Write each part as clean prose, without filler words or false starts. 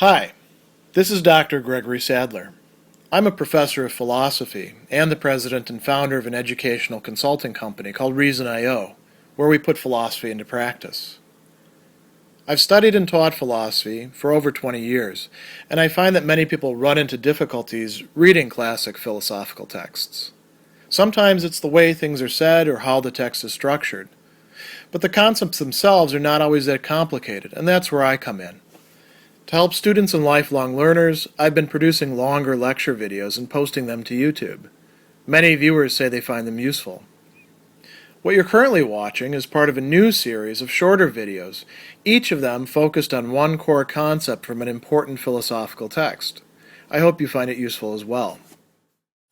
Hi, this is Dr. Gregory Sadler. I'm a professor of philosophy and the president and founder of an educational consulting company called Reason.io, where we put philosophy into practice. I've studied and taught philosophy for over 20 years, and I find that many people run into difficulties reading classic philosophical texts. Sometimes it's the way things are said or how the text is structured. But the concepts themselves are not always that complicated, and that's where I come in. To help students and lifelong learners, I've been producing longer lecture videos and posting them to YouTube. Many viewers say they find them useful. What you're currently watching is part of a new series of shorter videos, each of them focused on one core concept from an important philosophical text. I hope you find it useful as well.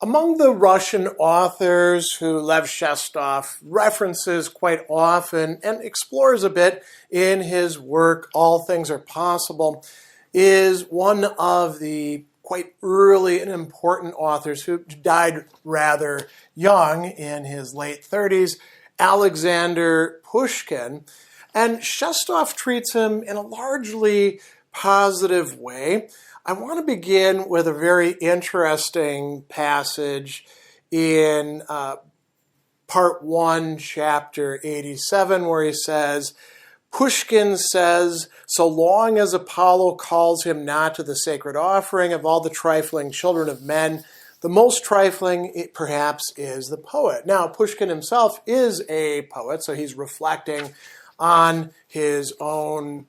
Among the Russian authors who Leo Shestov references quite often and explores a bit in his work, All Things Are Possible, is one of the quite early and important authors who died rather young in his late 30s, Alexander Pushkin. And Shestov treats him in a largely positive way. I want to begin with a very interesting passage in part 1, chapter 87, where he says, Pushkin says, so long as Apollo calls him not to the sacred offering of all the trifling children of men, the most trifling perhaps is the poet. Now, Pushkin himself is a poet, so he's reflecting on his own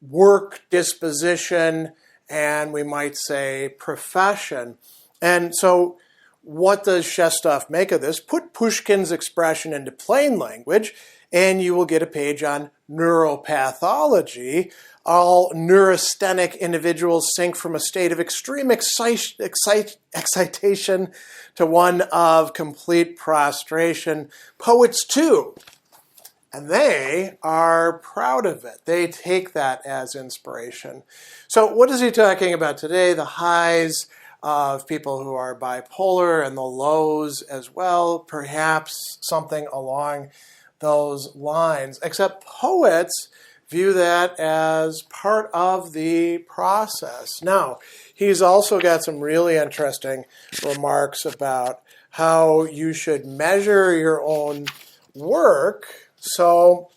work disposition, and we might say profession. And so what does Shestov make of this? Put Pushkin's expression into plain language, and you will get a page on neuropathology. All neurasthenic individuals sink from a state of extreme excitation to one of complete prostration. Poets too. And they are proud of it. They take that as inspiration. So what is he talking about today? The highs of people who are bipolar and the lows as well, perhaps something along those lines. Except poets view that as part of the process. Now, he's also got some really interesting remarks about how you should measure your own work. So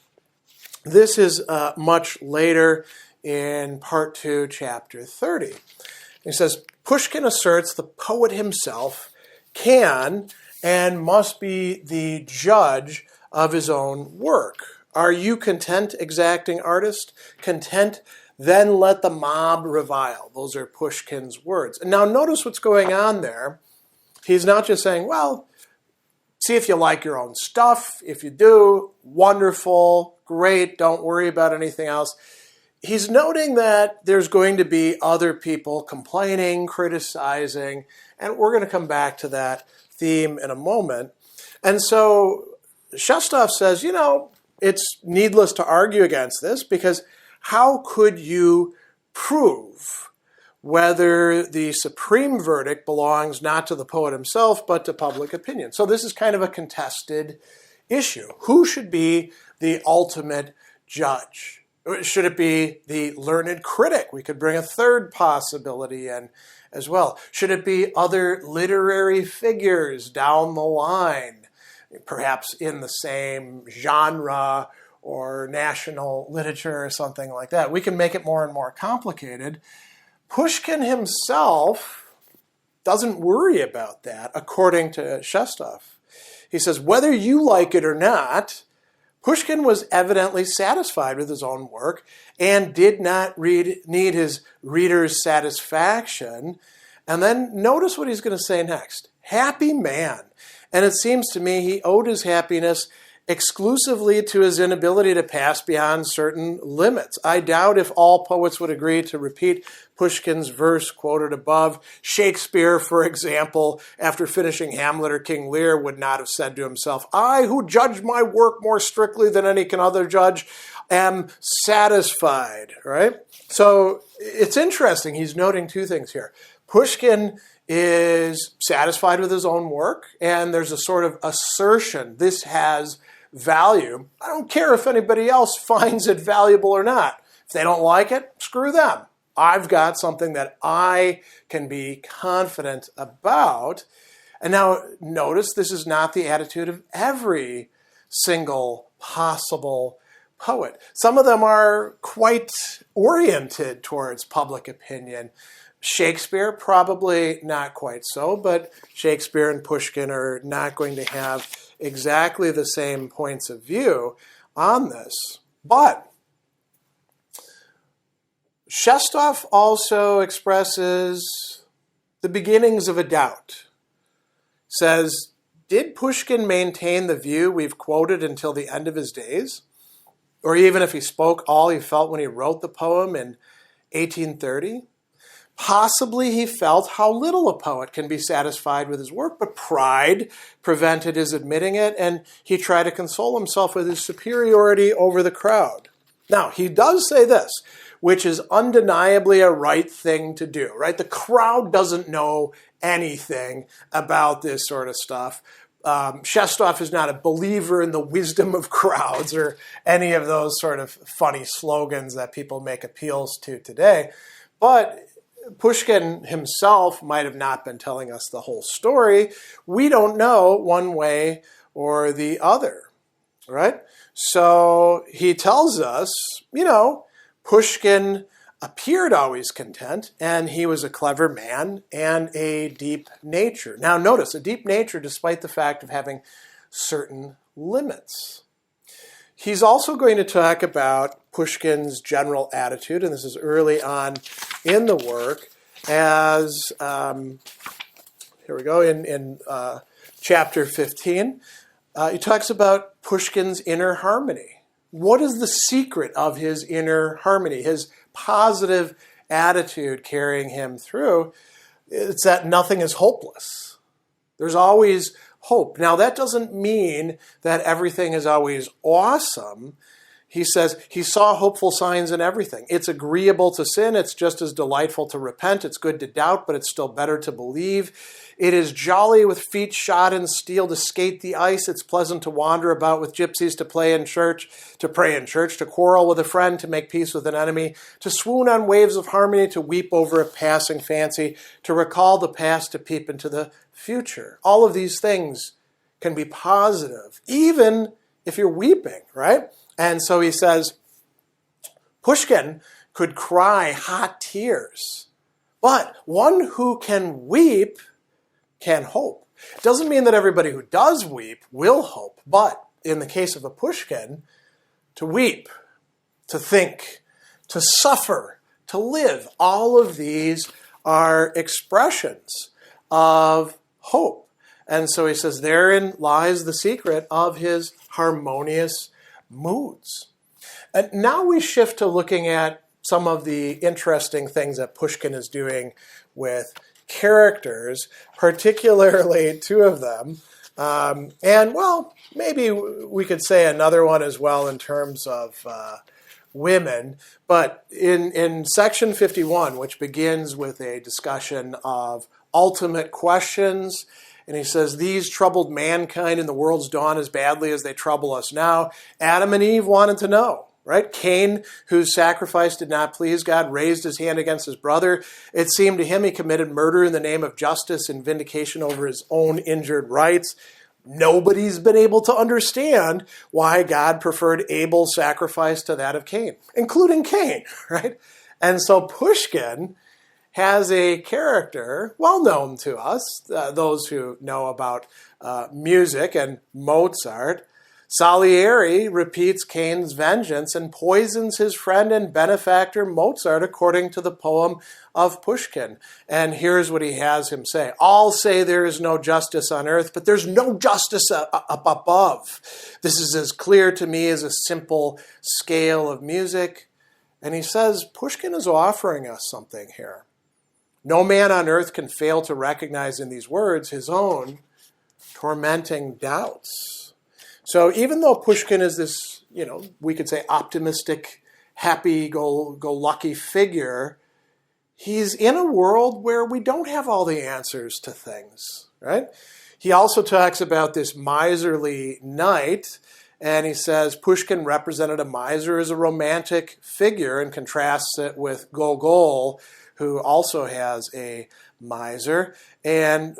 this is much later in part 2, chapter 30. He says, Pushkin asserts the poet himself can and must be the judge of his own work. Are you content, exacting artist? Content, then let the mob revile. Those are Pushkin's words. And now notice what's going on there. He's not just saying, well, see if you like your own stuff. If you do, wonderful, great, don't worry about anything else. He's noting that there's going to be other people complaining, criticizing, and we're going to come back to that theme in a moment. And so Shestov says, it's needless to argue against this because how could you prove whether the supreme verdict belongs not to the poet himself but to public opinion? So this is kind of a contested issue. Who should be the ultimate judge? Should it be the learned critic? We could bring a third possibility in as well. Should it be other literary figures down the line, perhaps in the same genre or national literature or something like that? We can make it more and more complicated. Pushkin himself doesn't worry about that, according to Shestov. He says, whether you like it or not, Pushkin was evidently satisfied with his own work and did not need his readers' satisfaction. And then notice what he's going to say next. Happy man. And it seems to me he owed his happiness exclusively to his inability to pass beyond certain limits. I doubt if all poets would agree to repeat Pushkin's verse quoted above. Shakespeare, for example, after finishing Hamlet or King Lear, would not have said to himself, I, who judge my work more strictly than any can other judge, am satisfied, right? So it's interesting. He's noting two things here. Pushkin is satisfied with his own work, and there's a sort of assertion, this has value. I don't care if anybody else finds it valuable or not. If they don't like it, screw them. I've got something that I can be confident about. And now notice this is not the attitude of every single possible poet. Some of them are quite oriented towards public opinion. Shakespeare, probably not quite so, but Shakespeare and Pushkin are not going to have exactly the same points of view on this. But Shestov also expresses the beginnings of a doubt. Says, did Pushkin maintain the view we've quoted until the end of his days? Or even if he spoke all he felt when he wrote the poem in 1830? Possibly he felt how little a poet can be satisfied with his work, but pride prevented his admitting it, and he tried to console himself with his superiority over the crowd. Now, he does say this, which is undeniably a right thing to do, right? The crowd doesn't know anything about this sort of stuff. Shestov is not a believer in the wisdom of crowds or any of those sort of funny slogans that people make appeals to today. But Pushkin himself might have not been telling us the whole story. We don't know one way or the other, right? So he tells us, Pushkin appeared always content, and he was a clever man and a deep nature. Now notice, a deep nature despite the fact of having certain limits. He's also going to talk about Pushkin's general attitude, and this is early on in the work, as, here we go, in chapter 15. He talks about Pushkin's inner harmony. What is the secret of his inner harmony, his positive attitude carrying him through? It's that nothing is hopeless. There's always hope. Now, that doesn't mean that everything is always awesome. He says he saw hopeful signs in everything. It's agreeable to sin. It's just as delightful to repent. It's good to doubt, but it's still better to believe. It is jolly with feet shod in steel to skate the ice. It's pleasant to wander about with gypsies, to pray in church, to quarrel with a friend, to make peace with an enemy, to swoon on waves of harmony, to weep over a passing fancy, to recall the past, to peep into the future. All of these things can be positive, even if you're weeping, right? And so he says, Pushkin could cry hot tears, but one who can weep can hope. It doesn't mean that everybody who does weep will hope, but in the case of a Pushkin, to weep, to think, to suffer, to live, all of these are expressions of hope. And so he says, therein lies the secret of his harmonious moods. And now we shift to looking at some of the interesting things that Pushkin is doing with characters, particularly two of them. And, well, maybe we could say another one as well in terms of women. But in section 51, which begins with a discussion of ultimate questions, and he says, these troubled mankind in the world's dawn as badly as they trouble us now. Adam and Eve wanted to know, right? Cain, whose sacrifice did not please God, raised his hand against his brother. It seemed to him he committed murder in the name of justice and vindication over his own injured rights. Nobody's been able to understand why God preferred Abel's sacrifice to that of Cain, including Cain, right? And so Pushkin has a character well known to us, those who know about music and Mozart. Salieri repeats Cain's vengeance and poisons his friend and benefactor Mozart according to the poem of Pushkin. And here's what he has him say. All say there is no justice on earth, but there's no justice up above. This is as clear to me as a simple scale of music. And he says Pushkin is offering us something here. No man on earth can fail to recognize in these words his own tormenting doubts. So even though Pushkin is this, we could say optimistic, happy-go-lucky figure, he's in a world where we don't have all the answers to things, right? He also talks about this miserly knight And he says Pushkin represented a miser as a romantic figure and contrasts it with Gogol, who also has a miser. And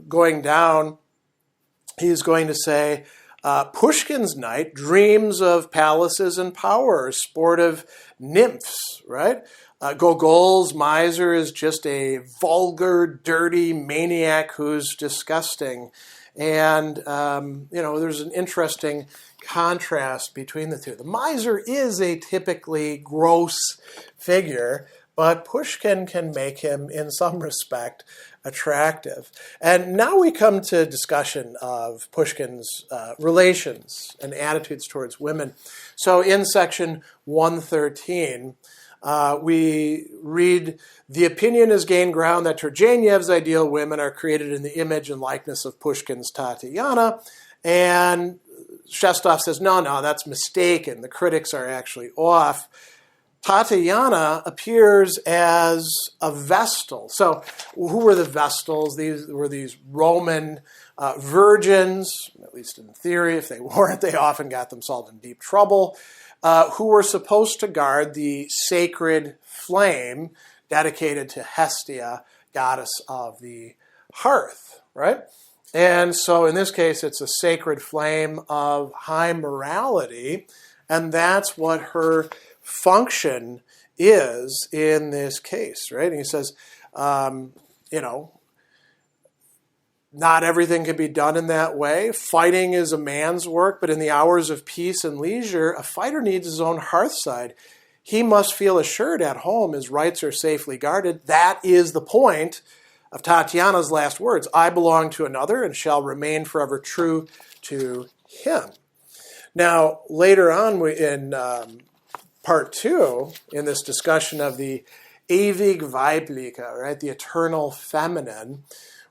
going down, he's going to say, Pushkin's knight dreams of palaces and power, sportive nymphs, right? Gogol's miser is just a vulgar, dirty maniac who's disgusting. And, there's an interesting contrast between the two. The miser is a typically gross figure, but Pushkin can make him, in some respect, attractive. And now we come to discussion of Pushkin's relations and attitudes towards women. So in section 113, we read, the opinion has gained ground that Turgenev's ideal women are created in the image and likeness of Pushkin's Tatiana. And Shestov says, no, that's mistaken. The critics are actually off. Tatiana appears as a Vestal. So who were the Vestals? These were these Roman virgins, at least in theory. If they weren't, they often got themselves in deep trouble, who were supposed to guard the sacred flame dedicated to Hestia, goddess of the hearth, right? And so in this case, it's a sacred flame of high morality, and that's what her function is in this case, right? And he says, not everything can be done in that way. Fighting is a man's work, but in the hours of peace and leisure, a fighter needs his own hearthside. He must feel assured at home his rights are safely guarded. That is the point of Tatiana's last words. I belong to another and shall remain forever true to him. Now, later on in part 2, in this discussion of the ewig weibliche, right, the eternal feminine,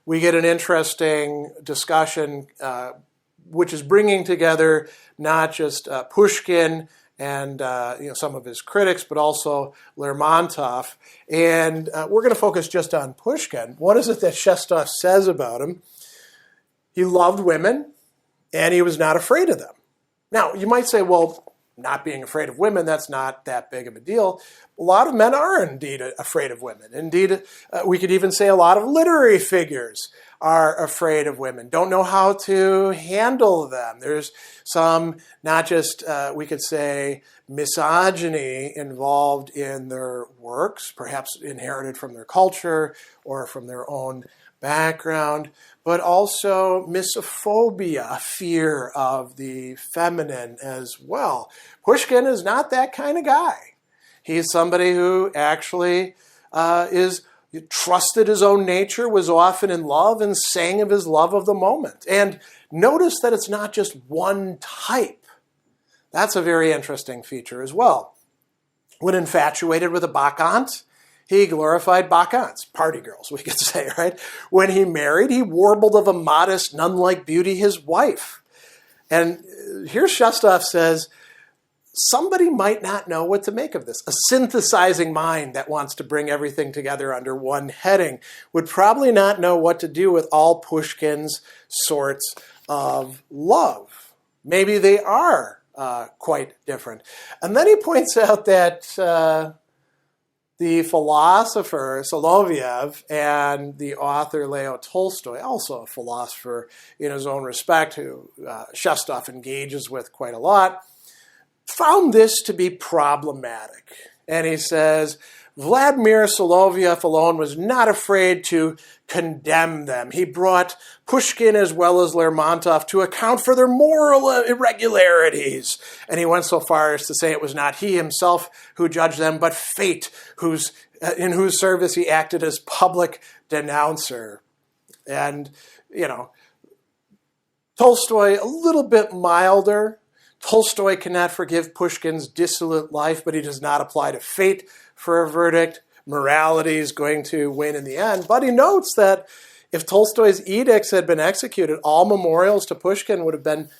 we get an interesting discussion which is bringing together not just Pushkin and some of his critics, but also Lermontov. And we're going to focus just on Pushkin. What is it that Shestov says about him? He loved women, and he was not afraid of them. Now, you might say, well, not being afraid of women, that's not that big of a deal. A lot of men are indeed afraid of women. Indeed, we could even say a lot of literary figures are afraid of women, don't know how to handle them. There's some, not just, we could say, misogyny involved in their works, perhaps inherited from their culture or from their own background, but also misophobia, fear of the feminine as well. Pushkin is not that kind of guy. He's somebody who actually trusted his own nature, was often in love, and sang of his love of the moment. And notice that it's not just one type. That's a very interesting feature as well. When infatuated with a bacchante, he glorified bacchantes, party girls, we could say, right? When he married, he warbled of a modest, nun-like beauty, his wife. And here Shestov says, somebody might not know what to make of this. A synthesizing mind that wants to bring everything together under one heading would probably not know what to do with all Pushkin's sorts of love. Maybe they are quite different. And then he points out that the philosopher Soloviev and the author Leo Tolstoy, also a philosopher in his own respect, who Shestov engages with quite a lot, found this to be problematic. And he says, Vladimir Soloviev alone was not afraid to condemn them. He brought Pushkin as well as Lermontov to account for their moral irregularities. And he went so far as to say it was not he himself who judged them, but fate, in whose service he acted as public denouncer. And, Tolstoy, a little bit milder. Tolstoy cannot forgive Pushkin's dissolute life, but he does not apply to fate for a verdict. Morality is going to win in the end. But he notes that if Tolstoy's edicts had been executed, all memorials to Pushkin would have been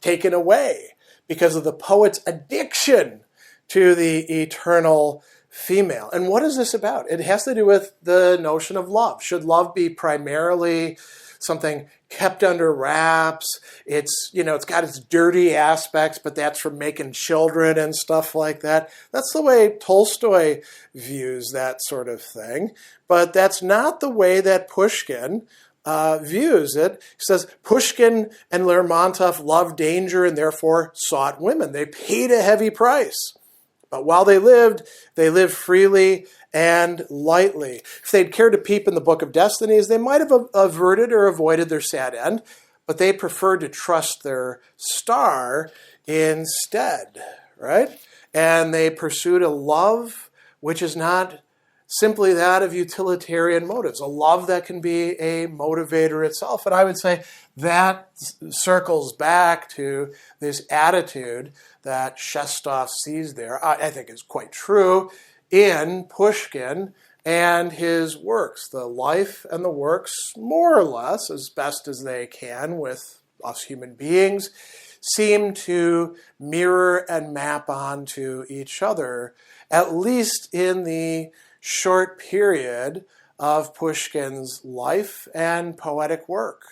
taken away because of the poet's addiction to the eternal female. And what is this about? It has to do with the notion of love. Should love be primarily something kept under wraps? It's got its dirty aspects, but that's from making children and stuff like that. That's the way Tolstoy views that sort of thing. But that's not the way that Pushkin views it. He says Pushkin and Lermontov loved danger and therefore sought women. They paid a heavy price. But while they lived freely and lightly. If they'd cared to peep in the Book of Destinies, they might have averted or avoided their sad end, but they preferred to trust their star instead, right? And they pursued a love which is not simply that of utilitarian motives, a love that can be a motivator itself. And I would say that circles back to this attitude that Shestov sees there, I think is quite true in Pushkin and his works. The life and the works, more or less, as best as they can with us human beings, seem to mirror and map onto each other, at least in the short period of Pushkin's life and poetic work.